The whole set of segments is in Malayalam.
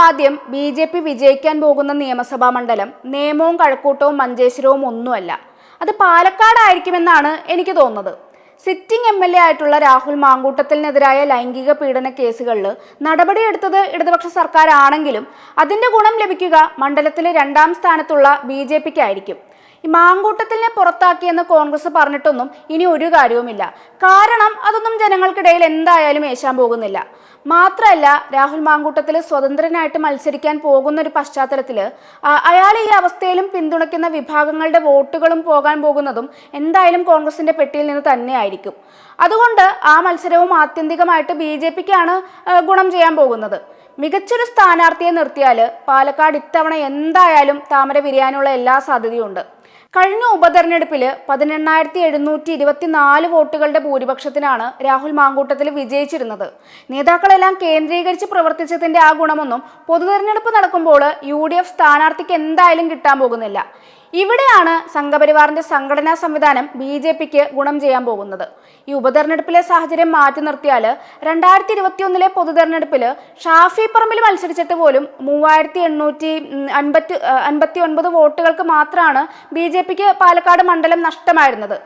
ആദ്യം BJP വിജയിക്കാൻ പോകുന്ന നിയമസഭാ മണ്ഡലം നേമവും കഴക്കൂട്ടവും മഞ്ചേശ്വരവും ഒന്നുമല്ല, അത് പാലക്കാടായിരിക്കുമെന്നാണ് എനിക്ക് തോന്നുന്നത്. സിറ്റിംഗ് MLA ആയിട്ടുള്ള രാഹുൽ മാങ്കൂട്ടത്തിനെതിരായ ലൈംഗിക പീഡന കേസുകളിൽ നടപടിയെടുത്തത് ഇടതുപക്ഷ സർക്കാരാണെങ്കിലും അതിന്റെ ഗുണം ലഭിക്കുക മണ്ഡലത്തിലെ 2ാം സ്ഥാനത്തുള്ള BJPക്കായിരിക്കും. ഈ മാങ്കൂട്ടത്തിനെ പുറത്താക്കിയെന്ന് കോൺഗ്രസ് പറഞ്ഞിട്ടൊന്നും ഇനി ഒരു കാര്യവുമില്ല. കാരണം അതൊന്നും ജനങ്ങൾക്കിടയിൽ എന്തായാലും ഏശാൻ പോകുന്നില്ല. മാത്രമല്ല, രാഹുൽ മാങ്കൂട്ടത്തിൽ സ്വതന്ത്രനായിട്ട് മത്സരിക്കാൻ പോകുന്ന ഒരു പശ്ചാത്തലത്തിൽ അയാൾ ഈ അവസ്ഥയിലും പിന്തുണയ്ക്കുന്ന വിഭാഗങ്ങളുടെ വോട്ടുകളും പോകാൻ പോകുന്നതും എന്തായാലും കോൺഗ്രസിന്റെ പെട്ടിയിൽ നിന്ന് തന്നെയായിരിക്കും. അതുകൊണ്ട് ആ മത്സരവും ആത്യന്തികമായിട്ട് BJPക്കാണ് ഗുണം ചെയ്യാൻ പോകുന്നത്. മികച്ചൊരു സ്ഥാനാർത്ഥിയെ നിർത്തിയാൽ പാലക്കാട് ഇത്തവണ എന്തായാലും താമര വിരിയാനുള്ള എല്ലാ സാധ്യതയുണ്ട്. കഴിഞ്ഞ ഉപതെരഞ്ഞെടുപ്പിൽ 18,724 വോട്ടുകളുടെ ഭൂരിപക്ഷത്തിനാണ് രാഹുൽ മാങ്കൂട്ടത്തിൽ വിജയിച്ചിരുന്നത്. നേതാക്കളെല്ലാം കേന്ദ്രീകരിച്ച് പ്രവർത്തിച്ചതിന്റെ ആ ഗുണമൊന്നും പൊതുതെരഞ്ഞെടുപ്പ് നടക്കുമ്പോൾ UDF സ്ഥാനാർത്ഥിക്ക് എന്തായാലും കിട്ടാൻ പോകുന്നില്ല. ഇവിടെയാണ് സംഘപരിവാറിന്റെ സംഘടനാ സംവിധാനം BJPക്ക് ഗുണം ചെയ്യാൻ പോകുന്നത്. ഈ ഉപതെരഞ്ഞെടുപ്പിലെ സാഹചര്യം മാറ്റി നിർത്തിയാൽ 2021 പൊതുതെരഞ്ഞെടുപ്പിൽ ഷാഫി പറമ്പിൽ മത്സരിച്ചിട്ട് പോലും 3859 വോട്ടുകൾക്ക് മാത്രമാണ് BJPക്ക് പാലക്കാട് മണ്ഡലം നഷ്ടമായിരുന്നത്.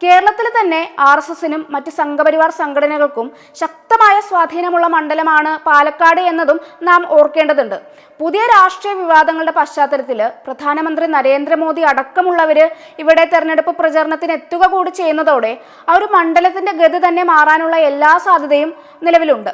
കേരളത്തിൽ തന്നെ RSSനും മറ്റ് സംഘപരിവാർ സംഘടനകൾക്കും ശക്തമായ സ്വാധീനമുള്ള മണ്ഡലമാണ് പാലക്കാട് എന്നതും നാം ഓർക്കേണ്ടതുണ്ട്. പുതിയ രാഷ്ട്രീയ വിവാദങ്ങളുടെ പശ്ചാത്തലത്തിൽ പ്രധാനമന്ത്രി നരേന്ദ്രമോദി അടക്കമുള്ളവർ ഇവിടെ തെരഞ്ഞെടുപ്പ് പ്രചരണത്തിന് എത്തുക കൂടി ചെയ്യുന്നതോടെ ആ ഒരു മണ്ഡലത്തിന്റെ ഗതി തന്നെ മാറാനുള്ള എല്ലാ സാധ്യതയും നിലവിലുണ്ട്.